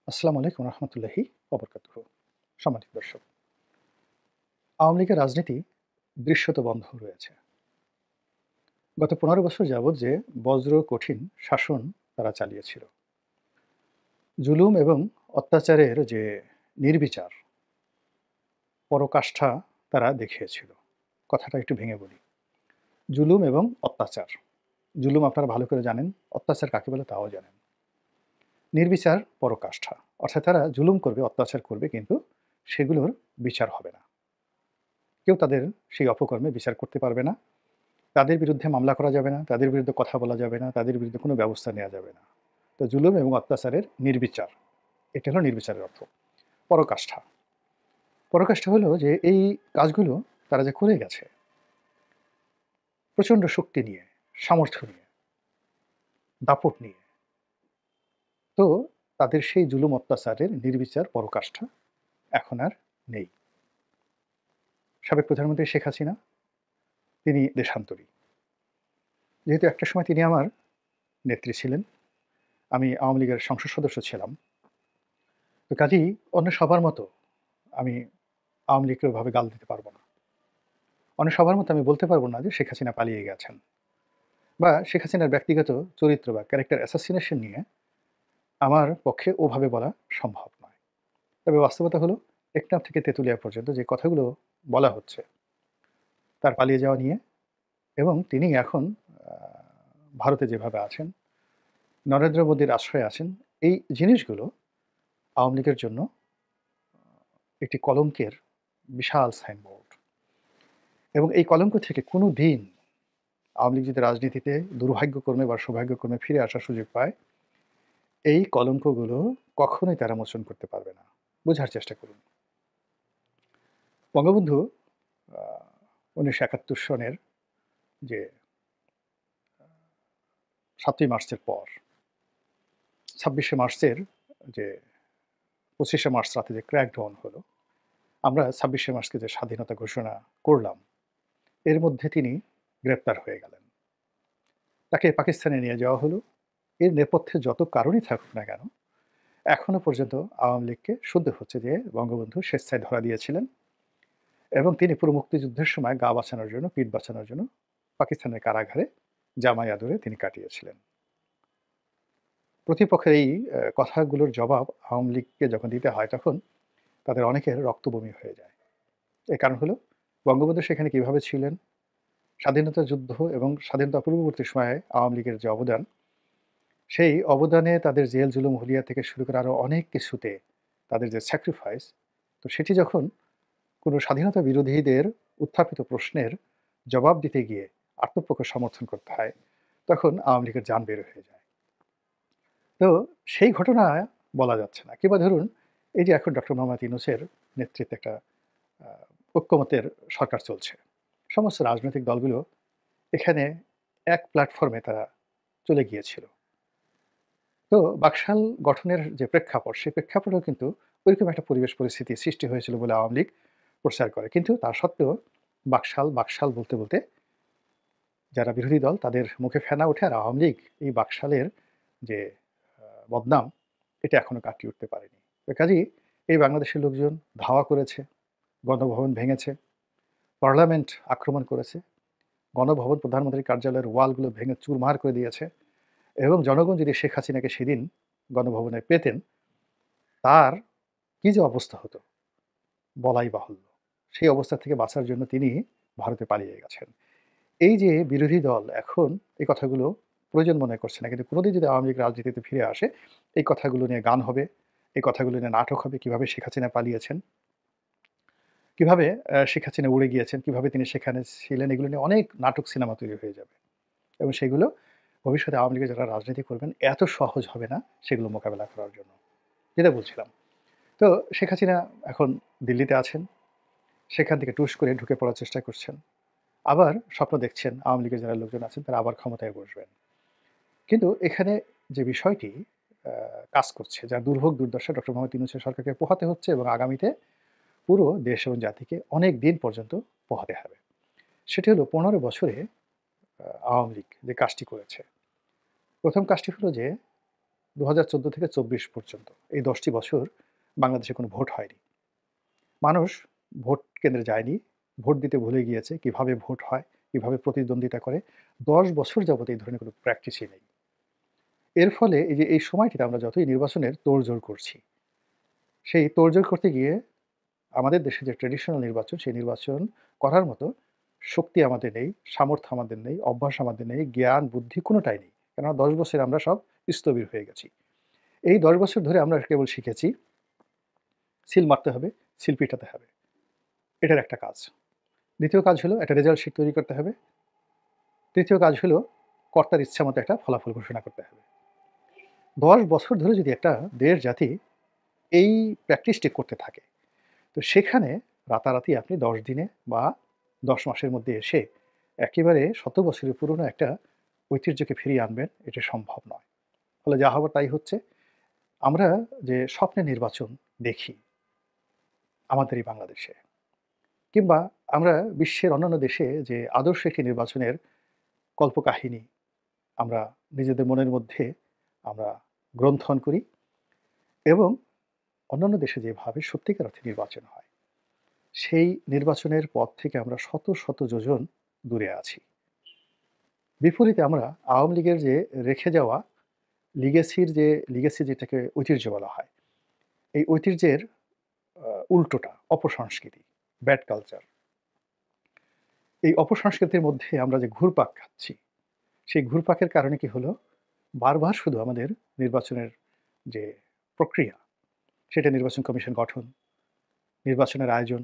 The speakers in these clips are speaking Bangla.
আসসালামু আলাইকুম রহমতুল্লাহি ওবরকাতুহু। সম্মানিত দর্শক, আওয়ামী লীগের রাজনীতি দৃশ্যত বন্ধ রয়েছে। গত ১৫ বছর যাবৎ যে বজ্র কঠিন শাসন তারা চালিয়েছিল, জুলুম এবং অত্যাচারের যে নির্বিচার পরাকাষ্ঠা তারা দেখিয়েছিল। কথাটা একটু ভেঙে বলি। জুলুম এবং অত্যাচার। জুলুম আপনারা ভালো করে জানেন, অত্যাচার কাকে বলে তাও জানেন। নির্বিচার পরাকাষ্ঠা, অর্থাৎ তারা জুলুম করবে, অত্যাচার করবে, কিন্তু সেগুলোর বিচার হবে না। কেউ তাদের সেই অপকর্মে বিচার করতে পারবে না। তাদের বিরুদ্ধে মামলা করা যাবে না, তাদের বিরুদ্ধে কথা বলা যাবে না, তাদের বিরুদ্ধে কোনো ব্যবস্থা নেওয়া যাবে না। তো জুলুম এবং অত্যাচারের নির্বিচার, এটা হলো নির্বিচারের অর্থ। পরাকাষ্ঠা। পরাকাষ্ঠা হলো যে এই কাজগুলো তারা যে করে গেছে প্রচণ্ড শক্তি নিয়ে, সামর্থ্য নিয়ে, দাপট নিয়ে। তো তাদের সেই জুলুম অত্যাচারের নির্বিচার পরাকাষ্ঠা এখন আর নেই। সাবেক প্রধানমন্ত্রী শেখ হাসিনা, তিনি দেশান্তরী। যেহেতু একটা সময় তিনি আমার নেত্রী ছিলেন, আমি আওয়ামী লীগের সংসদ সদস্য ছিলাম। তো কাজেই অন্য সবার মতো আমি আওয়ামী লীগকে ওভাবে গাল দিতে পারব না। অন্য সবার মতো আমি বলতে পারব না যে শেখ হাসিনা পালিয়ে গেছেন, বা শেখ হাসিনার ব্যক্তিগত চরিত্র বা ক্যারেক্টার অ্যাসাসিনেশন নিয়ে আমার পক্ষে ওভাবে বলা সম্ভব নয়। তবে বাস্তবতা হলো, টেকনাফ থেকে তেঁতুলিয়া পর্যন্ত যে কথাগুলো বলা হচ্ছে তার পালিয়ে যাওয়া নিয়ে, এবং তিনি এখন আ ভারতে যেভাবে আছেন, নরেন্দ্র মোদীর আশ্রয়ে আছেন, এই জিনিসগুলো আওয়ামী লীগের জন্য একটি কলঙ্কের বিশাল সাইনবোর্ড। এবং এই কলঙ্ক থেকে কোনো দিন আওয়ামী লীগ যদি রাজনীতিতে দুর্ভাগ্যক্রমে বা সৌভাগ্যক্রমে ফিরে আসার সুযোগ পায়, এই কলঙ্কগুলো কখনোই তারা মোচন করতে পারবে না। বোঝার চেষ্টা করুন। বঙ্গবন্ধু আ ১৯৭১ সনের যে ৭ই মার্চের পর ২৬শে মার্চের যে ২৫শে মার্চ রাতে যে ক্র্যাকডাউন হলো, আমরা ২৬শে মার্চকে যে স্বাধীনতা ঘোষণা করলাম, এর মধ্যে তিনি গ্রেপ্তার হয়ে গেলেন। তাকে পাকিস্তানে নিয়ে যাওয়া হলো। এর নেপথ্যে যত কারণই থাকুক না কেন, এখনো পর্যন্ত আওয়ামী লীগকে শুনতে হচ্ছে যে বঙ্গবন্ধু স্বেচ্ছায় ধরা দিয়েছিলেন, এবং তিনি পুরো মুক্তিযুদ্ধের সময় গা বাঁচানোর জন্য, পিঠ বাঁচানোর জন্য পাকিস্তানের কারাগারে জামাই আদরে তিনি কাটিয়েছিলেন। প্রতিপক্ষের এই কথাগুলোর জবাব আওয়ামী লীগকে যখন দিতে হয়, তখন তাদের অনেকের রক্তবমি হয়ে যায়। এর কারণ হলো, বঙ্গবন্ধু সেখানে কিভাবে ছিলেন, স্বাধীনতা যুদ্ধ এবং স্বাধীনতা পূর্ববর্তী সময়ে আওয়ামী লীগের যে অবদান, সেই অবদানে তাদের জেল জুলুম হুলিয়া থেকে শুরু করে আরো অনেক কিছুতে তাদের যে স্যাক্রিফাইস, তো সেটি যখন কোনো স্বাধীনতা বিরোধীদের উত্থাপিত প্রশ্নের জবাব দিতে গিয়ে আত্মপক্ষ সমর্থন করতে হয়, তখন আওয়ামী লীগের জান বের হয়ে যায়। তো সেই ঘটনা বলা যাচ্ছে না। কিংবা ধরুন, এই যে এখন ডক্টর মোহাম্মদ ইউনূসের নেতৃত্বে একটা আ ঐক্যমতের সরকার চলছে। সমস্ত রাজনৈতিক দলগুলো এখানে এক প্ল্যাটফর্মে তারা চলে গিয়েছিল। তো বাকশাল গঠনের যে প্রেক্ষাপট, সেই প্রেক্ষাপটেও কিন্তু ঐরকম একটা পরিবেশ পরিস্থিতি সৃষ্টি হয়েছিল বলে আওয়ামী লীগ প্রচার করে। কিন্তু তা সত্ত্বেও বাকশাল, বাকশাল বলতে, বলতে যারা বিরোধী দল তাদের মুখে ফেনা ওঠে, আর আওয়ামী লীগ এই বাকশালের যে বদনাম, এটা এখনো কাটিয়ে উঠতে পারেনি। তো কাজেই এই বাংলাদেশের লোকজন ধাওয়া করেছে, গণভবন ভেঙেছে, পার্লামেন্ট আক্রমণ করেছে, গণভবন, প্রধানমন্ত্রীর কার্যালয়ের ওয়ালগুলো ভেঙে চুরমার করে দিয়েছে, এবং জনগণ যদি শেখ হাসিনাকে সেদিন গণভবনে পেতেন, তার কি যে অবস্থা হতো বলাই বাহুল্য। সেই অবস্থা থেকে বাঁচার জন্য তিনি ভারতে পালিয়ে গেছেন। এই যে বিরোধী দল এখন এই কথাগুলো প্রয়োজন মনে করছে না, কিন্তু কোনোদিন যদি আওয়ামী লীগ রাজনীতিতে ফিরে আসে, এই কথাগুলো নিয়ে গান হবে, এই কথাগুলো নিয়ে নাটক হবে। কিভাবে শেখ হাসিনা পালিয়েছেন, কিভাবে শেখ হাসিনা উড়ে গিয়েছেন, কিভাবে তিনি সেখানে ছিলেন, এগুলো নিয়ে অনেক নাটক সিনেমা তৈরি হয়ে যাবে, এবং সেগুলো ভবিষ্যতে আওয়ামী লীগের যারা রাজনীতি করবেন এত সহজ হবে না সেগুলো মোকাবেলা করার জন্য। যেটা বলছিলাম। তো শেখ হাসিনা এখন দিল্লিতে আছেন। সেখান থেকে টুস করে ঢুকে পড়ার চেষ্টা করছেন। আবার স্বপ্ন দেখছেন আওয়ামী লীগের যারা লোকজন আছেন তারা আবার ক্ষমতায় বসবেন। কিন্তু এখানে যে বিষয়টি আ কাজ করছে, যার দুর্ভোগ দুর্দশা ডক্টর মোহাম্মদ ইউনূসের সরকারকে পোহাতে হচ্ছে, এবং আগামীতে পুরো দেশ এবং জাতিকে অনেক দিন পর্যন্ত পোহাতে হবে। সেটি হলো ১৫ বছরে আওয়ামী লীগ যে কাজটি করেছে। ১ম কাজটি হলো যে 2014 থেকে 24 পর্যন্ত এই ১০ টি বছর বাংলাদেশে কোনো ভোট হয়নি। মানুষ ভোট কেন্দ্রে যায়নি, ভোট দিতে ভুলে গিয়েছে, কিভাবে ভোট হয়, কিভাবে প্রতিদ্বন্দ্বিতা করে। ১০ বছর যাবত এই ধরনের কোনো প্র্যাকটিসই নেই। এর ফলে এই যে এই সময়টিতে আমরা যতই নির্বাচনের তোড়জোড় করছি, সেই তোড়জোড় করতে গিয়ে আমাদের দেশে যে ট্র্যাডিশনাল নির্বাচন, সেই নির্বাচন করার মতো শক্তি আমাদের নেই, সামর্থ্য আমাদের নেই, অভ্যাস আমাদের নেই, জ্ঞান, বুদ্ধি কোনোটাই নেই। কেননা ১০ বছরে আমরা সব স্থবির হয়ে গেছি। এই ১০ বছর ধরে আমরা কেবল শিখেছি সিল মারতে হবে, সিল পিটাতে হবে। এটার একটা কাজ। ২য় কাজ হলো একটা রেজাল্ট শিট তৈরি করতে হবে। ৩য় কাজ হলো কর্তার ইচ্ছামতো একটা ফলাফল ঘোষণা করতে হবে। ১০ বছর ধরে যদি একটা দেশ জাতি এই প্র্যাকটিসটি করতে থাকে, তো সেখানে রাতারাতি আপনি ১০ দিনে বা ১০ মাসের মধ্যে এসে একেবারে শত বছরের পুরনো একটা ঐতিহ্যকে ফিরিয়ে আনবেন, এটা সম্ভব নয়। ফলে যা হবার তাই হচ্ছে। আমরা যে স্বপ্নের নির্বাচন দেখি আমাদের এই বাংলাদেশে, কিংবা আমরা বিশ্বের অন্যান্য দেশে যে আদর্শ একটি নির্বাচনের কল্পকাহিনী আমরা নিজেদের মনের মধ্যে আমরা গ্রন্থন করি, এবং অন্যান্য দেশে যেভাবে সত্যিকার অর্থে নির্বাচন হয়, সেই নির্বাচনের পথ থেকে আমরা শত শত যোজন দূরে আছি। বিপরীতে আমরা আওয়ামী লীগের যে রেখে যাওয়া লিগেসি যেটাকে ঐতিহ্য বলা হয়, এই ঐতিহ্যের উল্টোটা অপসংস্কৃতি, ব্যাড কালচার। এই অপসংস্কৃতির মধ্যে আমরা যে ঘুরপাক খাচ্ছি, সেই ঘুরপাকের কারণে কি হলো, বারবার শুধু আমাদের নির্বাচনের যে প্রক্রিয়া, সেটা নির্বাচন কমিশন গঠন, নির্বাচনের আয়োজন,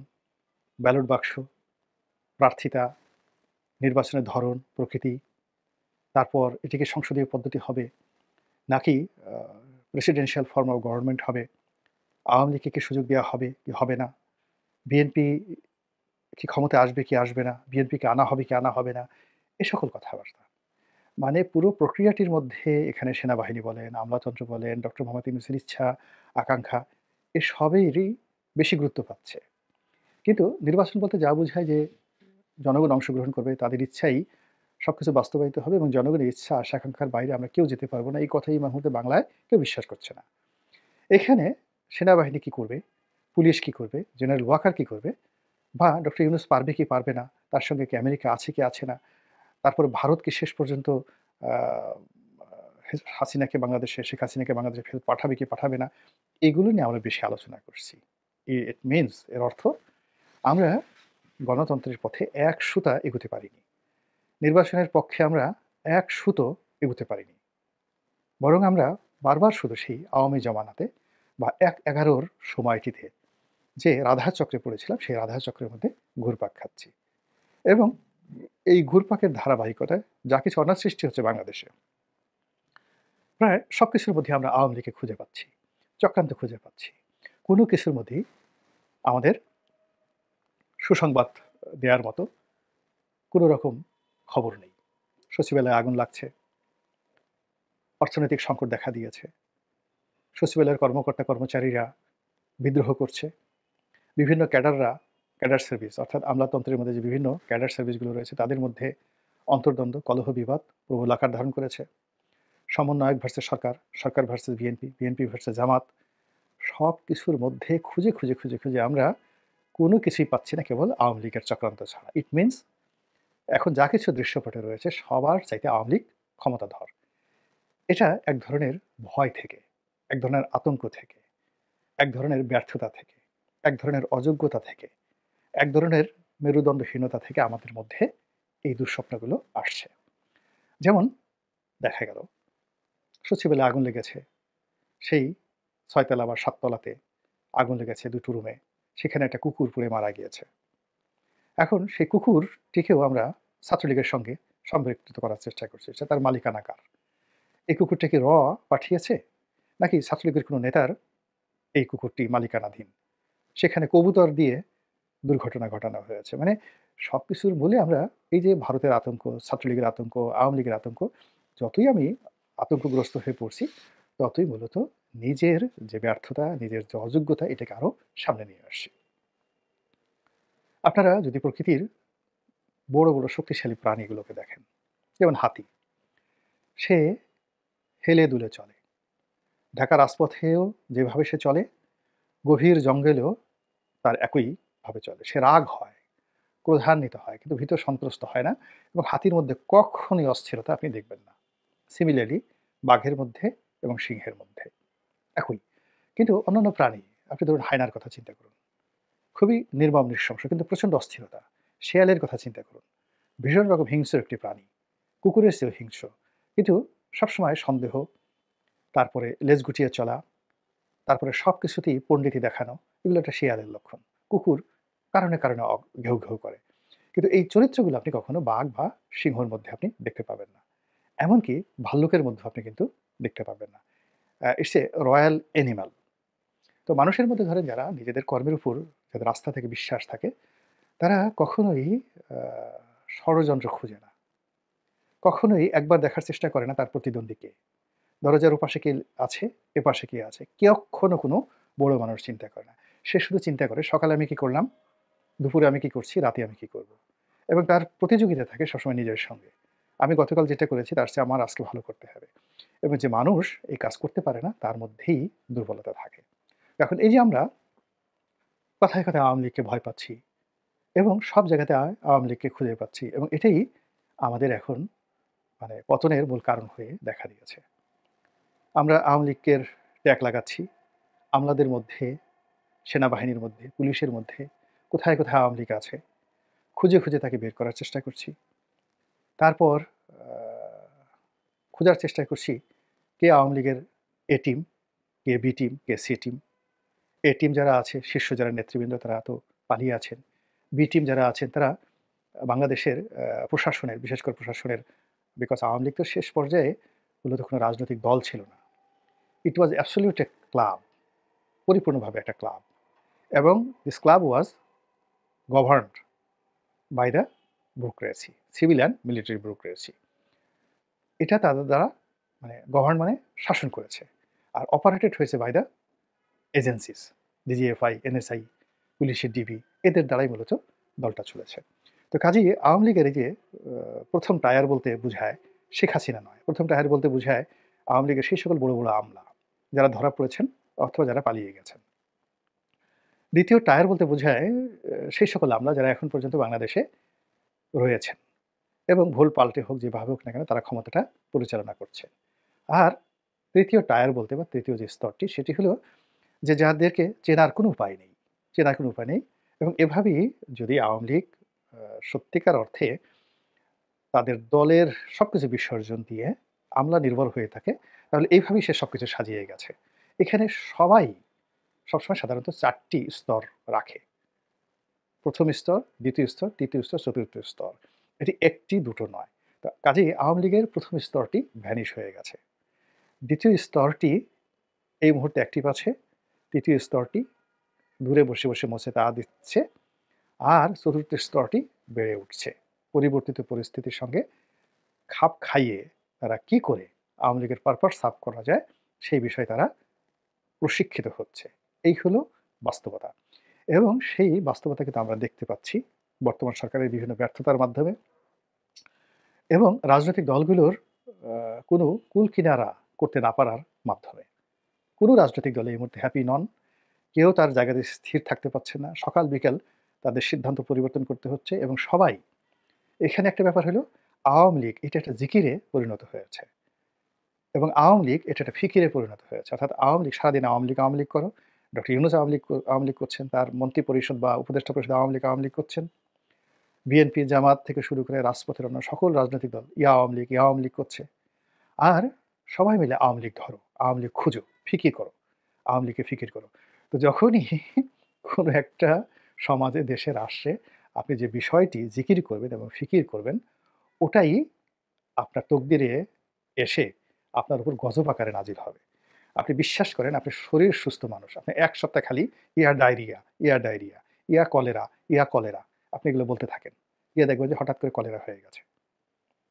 ব্যালট বাক্স, প্রার্থিতা, নির্বাচনের ধরন, প্রকৃতি, তারপর এটিকে সংসদীয় পদ্ধতি হবে নাকি আ প্রেসিডেন্সিয়াল ফর্ম অফ গভর্নমেন্ট হবে, আওয়ামী লীগকে কি সুযোগ দেওয়া হবে কি হবে না, বিএনপি কি ক্ষমতায় আসবে কি আসবে না, বিএনপিকে আনা হবে কি আনা হবে না, এ সকল কথাবার্তা। মানে পুরো প্রক্রিয়াটির মধ্যে এখানে সেনাবাহিনী বলেন, আমলাতন্ত্র বলেন, ডক্টর মোহাম্মদ ইউনূসের ইচ্ছা, আকাঙ্ক্ষা, এ সবেরই বেশি গুরুত্ব পাচ্ছে। কিন্তু নির্বাচন বলতে যা বোঝায় যে জনগণ অংশগ্রহণ করবে, তাদের ইচ্ছাই সবকিছু বাস্তবায়িত হবে এবং জনগণের ইচ্ছা আশা-আকাঙ্ক্ষার বাইরে আমরা কেউ যেতে পারব না। এই কথাই এই মুহূর্তে বাংলায় কেউ বিশ্বাস করছে না। এখানে সেনাবাহিনী কি করবে? পুলিশ কি করবে? জেনারেল ওয়াকার কি করবে? বা ডক্টর ইউনূস পারবে কি পারবে না? তার সঙ্গে কি আমেরিকা আছে কি আছে না? তারপরে ভারত কি শেষ পর্যন্ত আ হাসিনাকে বাংলাদেশে শেখ হাসিনাকে বাংলাদেশে ফেরত পাঠাবে কি পাঠাবে না? এগুলো নিয়ে আমরা বেশি আলোচনা করছি। ইট মিনস এর অর্থ আমরা গণতন্ত্রের পথে এক সুতা এগোতে পারিনি। নির্বাচনের পক্ষে আমরা এক সুতো এগোতে পারিনি। বরং আমরা বারবার শুধু সেই আওয়ামী জমানাতে বা ১/১১ সময়টিতে যে রাধাচক্রে পড়েছিলাম, সেই রাধাচক্রের মধ্যে ঘুরপাক খাচ্ছি। এবং এই ঘুরপাকের ধারাবাহিকতায় যা কিছু অনার সৃষ্টি হচ্ছে বাংলাদেশে, প্রায় সবকিছুর মধ্যে আমরা আওয়ামী লীগকে খুঁজে পাচ্ছি, চক্রান্ত খুঁজে পাচ্ছি। কোনো কিছুর মধ্যেই আমাদের সুসংবাদ দেওয়ার মতো কোনো রকম খবর নেই। সচিবালয়ে আগুন লাগছে, অর্থনৈতিক সংকট দেখা দিয়েছে, সচিবালয়ের কর্মকর্তা-কর্মচারীরা বিদ্রোহ করছে, বিভিন্ন ক্যাডার সার্ভিস অর্থাৎ আমলাতন্ত্রের মধ্যে যে বিভিন্ন ক্যাডার সার্ভিসগুলো রয়েছে, তাদের মধ্যে অন্তর্দ্বন্দ্ব, কলহ বিবাদ প্রবল আকার ধারণ করেছে। সমন্বয়ক ভার্সাস সরকার, সরকার ভার্সাস বিএনপি, বিএনপি ভার্সাস জামাত। সবকিছুর মধ্যে খুঁজে আমরা কোনো কিছুই পাচ্ছি না কেবল আওয়ামী লীগের চক্রান্ত ছাড়া। ইট মিনস এখন যা কিছু দৃশ্যপটে রয়েছে সবার চাইতে আওয়ামী লীগ ক্ষমতাধর। এটা এক ধরনের ভয় থেকে, এক ধরনের আতঙ্ক থেকে, এক ধরনের ব্যর্থতা থেকে, এক ধরনের অযোগ্যতা থেকে, এক ধরনের মেরুদণ্ডহীনতা থেকে আমাদের মধ্যে এই দুঃস্বপ্নগুলো আসছে। যেমন দেখা গেল সচিবালয়ে আগুন লেগেছে। সেই ৬ তলা বা ৭ তলাতে আগুন লেগেছে ২ টো রুমে। সেখানে একটা কুকুর পুড়ে মারা গিয়েছে। এখন সেই কুকুরটিকেও আমরা ছাত্রলীগের সঙ্গে সম্পৃক্ত করার চেষ্টা করছি। সে তার মালিকানা কার? এই কুকুরটা কি পাঠিয়েছে? নাকি ছাত্রলীগের কোনো নেতার এই কুকুরটি মালিকানাধীন? সেখানে কবুতর দিয়ে দুর্ঘটনা ঘটানো হয়েছে। মানে সবকিছুর মূলে আমরা এই যে ভারতের আতঙ্ক, ছাত্রলীগের আতঙ্ক, আওয়ামী লীগের আতঙ্ক, যতই আমি আতঙ্কগ্রস্ত হয়ে পড়ছি, ততই মূলত নিজের যে ব্যর্থতা, নিজের যে অযোগ্যতা, এটাকে আরো সামনে নিয়ে আসছি। আপনারা যদি প্রকৃতির বড় শক্তিশালী প্রাণীগুলোকে দেখেন, যেমন হাতি, সে হেলে দুলে চলে। ঢাকা রাজপথেও যেভাবে সে চলে, গভীর জঙ্গলেও তার একইভাবে চলে। সে রাগ হয়, ক্রোধান্বিত হয়, কিন্তু ভীত সন্ত্রস্ত হয় না এবং হাতির মধ্যে কখনোই অস্থিরতা আপনি দেখবেন না। সিমিলারলি বাঘের মধ্যে এবং সিংহের মধ্যে একই। কিন্তু অন্যান্য প্রাণী, আপনি ধরুন হায়নার কথা চিন্তা করুন। খুবই নির্মম নৃশংস কিন্তু প্রচণ্ড অস্থিরতা। শেয়ালের কথা চিন্তা করুন। ভীষণ রকম হিংস্র একটি প্রাণী। কুকুরের চেয়েও হিংস্র। কিন্তু সবসময় সন্দেহ, তারপরে লেজ গুটিয়ে চলা, তারপরে সবকিছুতেই পণ্ডিতি দেখানো, এগুলো একটা শেয়ালের লক্ষণ। কুকুর কারণে, কারণে ঘেউ, ঘেউ করে। কিন্তু এই চরিত্রগুলো আপনি কখনো বাঘ বা সিংহর মধ্যে আপনি দেখতে পাবেন না। এমনকি ভাল্লুকের মধ্যেও আপনি কিন্তু দেখতে পাবেন না। It's a royal animal. তো মানুষের মধ্যে ধরেন যারা নিজেদের কর্মের উপর যাদের আস্থা থেকে বিশ্বাস থাকে, তারা কখনোই আ ষড়যন্ত্র খুঁজে না। কখনোই একবার দেখার চেষ্টা করে না তার প্রতিদ্বন্দ্বী কে। দরজার ওপাশে কে আছে, এপাশে কে আছে। কখনো কোনো বড় মানুষ চিন্তা করে না। সে শুধু চিন্তা করে সকালে আমি কি করলাম, দুপুরে আমি কি করছি, রাতে আমি কি করব। এবং তার প্রতিযোগিতা থাকে সবসময় নিজের সঙ্গে। আমি গতকাল যেটা করেছি তার চেয়ে আমার আজকে ভালো করতে হবে। এবং যে মানুষ এই কাজ করতে পারে না তার মধ্যেই দুর্বলতা থাকে। এখন এই যে আমরা কথায়, কথায় আওয়ামী লীগকে ভয় পাচ্ছি এবং সব জায়গাতে আওয়ামী লীগকে খুঁজে পাচ্ছি এবং এটাই আমাদের এখন মানে পতনের মূল কারণ হয়ে দেখা দিয়েছে। আমরা আওয়ামী লীগের ট্যাগ লাগাচ্ছি। আমলাদের মধ্যে, সেনাবাহিনীর মধ্যে, পুলিশের মধ্যে কোথায়, কোথায় আওয়ামী লীগ আছে খুঁজে, খুঁজে তাকে বের করার চেষ্টা করছি। তারপর আ খোঁজার চেষ্টা করছি কে আওয়ামী লীগের এ team, K B team, K C team. এ টিম যারা আছে শীর্ষ যারা নেতৃবৃন্দ তারা তো পালিয়ে আছেন। বি টিম যারা আছেন তারা বাংলাদেশের প্রশাসনের বিশেষ করে প্রশাসনের বিকজ আওয়ামী লীগ তো শেষ পর্যায়ে মূলত কোনো রাজনৈতিক দল ছিল না। ইট ওয়াজ অ্যাবসোলিউট এ ক্লাব, পরিপূর্ণভাবে একটা ক্লাব এবং this club was governed by the bureaucracy, civil and military bureaucracy. এটা তাদের দ্বারা মানে গভর্ন মানে শাসন করেছে। আর অপারেটেড হয়েছে by the agencies, DGFI, NSI, পুলিশের ডিবি এদের দ্বারাই মূলত দলটা চলেছে। তো কাজেই আওয়ামী লীগের এই যে ১ম টায়ার বলতে বুঝায় শেখ হাসিনা নয়। ১ম টায়ার বলতে বুঝায় আওয়ামী লীগের সেই সকল বড়, বড় আমলা যারা ধরা পড়েছেন অথবা যারা পালিয়ে গেছেন। ২য় টায়ার বলতে বোঝায় সেই সকল আমলা যারা এখন পর্যন্ত বাংলাদেশে রয়েছেন এবং ভুল পাল্টে হোক যেভাবে হোক না কেন তারা ক্ষমতাটা পরিচালনা করছে। আর ৩য় টায়ার বলতে বা ৩য় যে স্তরটি সেটি হলো যে যাদেরকে চেনার কোনো উপায় নেই, চেনার কোনো উপায় নেই এবং এভাবেই যদি আওয়ামী লীগ আ সত্যিকার অর্থে তাদের দলের সবকিছু বিসর্জন দিয়ে আমলা নির্ভর হয়ে থাকে, তাহলে এইভাবেই সে সবকিছু সাজিয়ে গেছে। এখানে সবাই সবসময় সাধারণত ৪ টি স্তর রাখে। ১ম স্তর, ২য় স্তর, ৩য় স্তর, ৪র্থ স্তর। এটি ১ টি ২ টো নয়। তো কাজেই আওয়ামী লীগের ১ম স্তরটি ভ্যানিশ হয়ে গেছে। ২য় স্তরটি এই মুহূর্তে অ্যাক্টিভ আছে। ৩য় স্তরটি দূরে বসে, বসে মোচে দিচ্ছে। আর ৪র্থ স্তরটি বেড়ে উঠছে। পরিবর্তিত পরিস্থিতির সঙ্গে খাপ খাইয়ে তারা কি করে আওয়ামী লীগের পারপাস সার্ভ করা যায় সেই বিষয়ে তারা প্রশিক্ষিত হচ্ছে। এই হলো বাস্তবতা। এবং সেই বাস্তবতা কিন্তু আমরা দেখতে পাচ্ছি বর্তমান সরকারের বিভিন্ন ব্যর্থতার মাধ্যমে এবং রাজনৈতিক দলগুলোর আ কোনো কূল কিনারা করতে না পারার মাধ্যমে। কোনো রাজনৈতিক দল এই মুহূর্তে হ্যাপি নন। কেউ তার জায়গাতে স্থির থাকতে পারছে না। সকাল বিকেল তাদের সিদ্ধান্ত পরিবর্তন করতে হচ্ছে এবং সবাই এখানে একটা ব্যাপার হলো আওয়ামী লীগ এটা একটা জিকিরে পরিণত হয়েছে এবং আওয়ামী লীগ এটা একটা ফিকিরে পরিণত হয়েছে। অর্থাৎ আওয়ামী লীগ সারাদিন আওয়ামী লীগ, আওয়ামী লীগ করো। ডক্টর ইউনূস আওয়ামী লীগ করছেন। তার মন্ত্রী পরিষদ বা উপদেষ্টা পরিষদ আওয়ামী লীগ করছেন। বিএনপি, জামাত থেকে শুরু করে রাজপথের অন্য সকল রাজনৈতিক দল ইয়া আওয়ামী লীগ করছে। আর সবাই মিলে আওয়ামী লীগ ধরো, আওয়ামী লীগ খুঁজো, ফিকির করো, আওয়ামী লীগকে ফিকির করো। তো যখনই কোনো একটা সমাজে দেশে রাষ্ট্রে আপনি যে বিষয়টি জিকির করবেন এবং ফিকির করবেন, ওটাই আপনার তকদিরে এসে আপনার উপর গজব আকারে নাজিল হবে। আপনি বিশ্বাস করেন আপনি শরীর সুস্থ মানুষ। আপনি ১ সপ্তাহ খালি ইয়ার ডায়রিয়া, ইয়ার ডায়রিয়া, ইয়া কলেরা, ইয়া কলেরা। আপনি এগুলো বলতে থাকেন। গিয়ে দেখবেন যে হঠাৎ করে কলেরা হয়ে গেছে।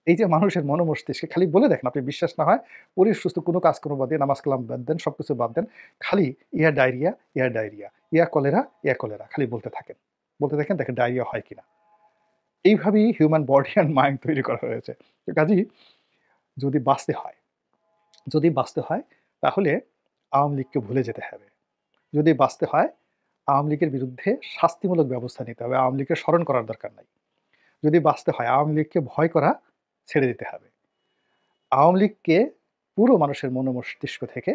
এই যে মানুষের মনোমস্তিষ্কে খালি বলে দেখেন, আপনি বিশ্বাস না হয় শরীর সুস্থ কোনো কাজকর্ম বাদ দিয়ে নামাজ কালাম বাদ দেন, সবকিছু বাদ দেন। খালি ইয়া ডায়রিয়া, ইয়া ডায়রিয়া, ইয়া কলেরা খালি বলতে থাকেন। বলতে থাকেন দেখেন ডায়রিয়া হয় কিনা। এইভাবেই হিউম্যান বডি অ্যান্ড মাইন্ড তৈরি করা হয়েছে। তো কাজেই যদি বাঁচতে হয় যদি বাঁচতে হয় তাহলে আওয়ামী লীগকে ভুলে যেতে হবে। যদি বাঁচতে হয় আওয়ামী লীগের বিরুদ্ধে শাস্তিমূলক ব্যবস্থা নিতে হবে। আওয়ামী লীগকে স্মরণ করার দরকার নাই। যদি বাঁচতে হয় আওয়ামী লীগকে ভয় করা ছেড়ে দিতে হবে। আওয়ামী লীগকে পুরো মানুষের মন মস্তিষ্ক থেকে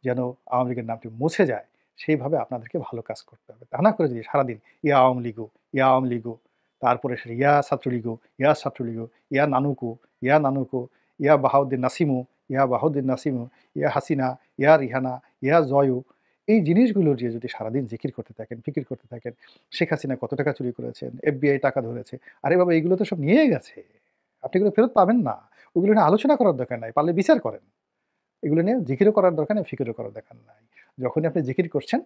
যেন আওয়ামী লীগের নামটি মুছে যায়, সেইভাবে আপনাদেরকে ভালো কাজ করতে হবে। তা না করে যদি সারাদিন ইয়া আওয়ামী লীগু, ইয়া আওয়ামী লীগু, তারপরে সে ইয়া ছাত্রলীগু, ইয়া ছাত্রলীগু, ইয়া নানুকু, ইয়া নানুকু, ইয়া বাহাউদ্দিন নাসিমু, ইয়া বাহাউদ্দিন নাসিমু, ইয়া হাসিনা, ইয়া রিহানা, ইয়া জয়ু, এই জিনিসগুলো দিয়ে যদি সারাদিন জিকির করতে থাকেন, ফিকির করতে থাকেন, শেখ হাসিনা কত টাকা চুরি করেছেন, এফবিআই টাকা ধরেছে। আরে বাবা এগুলো তো সব নিয়ে গেছে। আপনি এগুলো ফেরত পাবেন না। ওগুলো নিয়ে আলোচনা করার দরকার নাই। পারলে বিচার করেন। এগুলো নিয়ে জিকিরও করার দরকার নেই, ফিকিরও করার দরকার নাই। যখনই আপনি জিকির করছেন,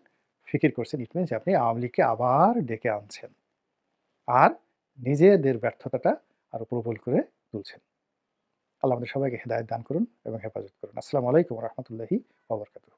ফিকির করছেন, ইট মিনস আপনি আওয়ামী লীগকে আবার ডেকে আনছেন। আর নিজেদের ব্যর্থতাটা আরো প্রবল করে তুলছেন। আল্লাহ আমাদের সবাইকে হেদায়েত দান করুন এবং হেফাজত করুন। আসসালামু আলাইকুম ওয়া রাহমাতুল্লাহি ওয়া বারাকাতুহু।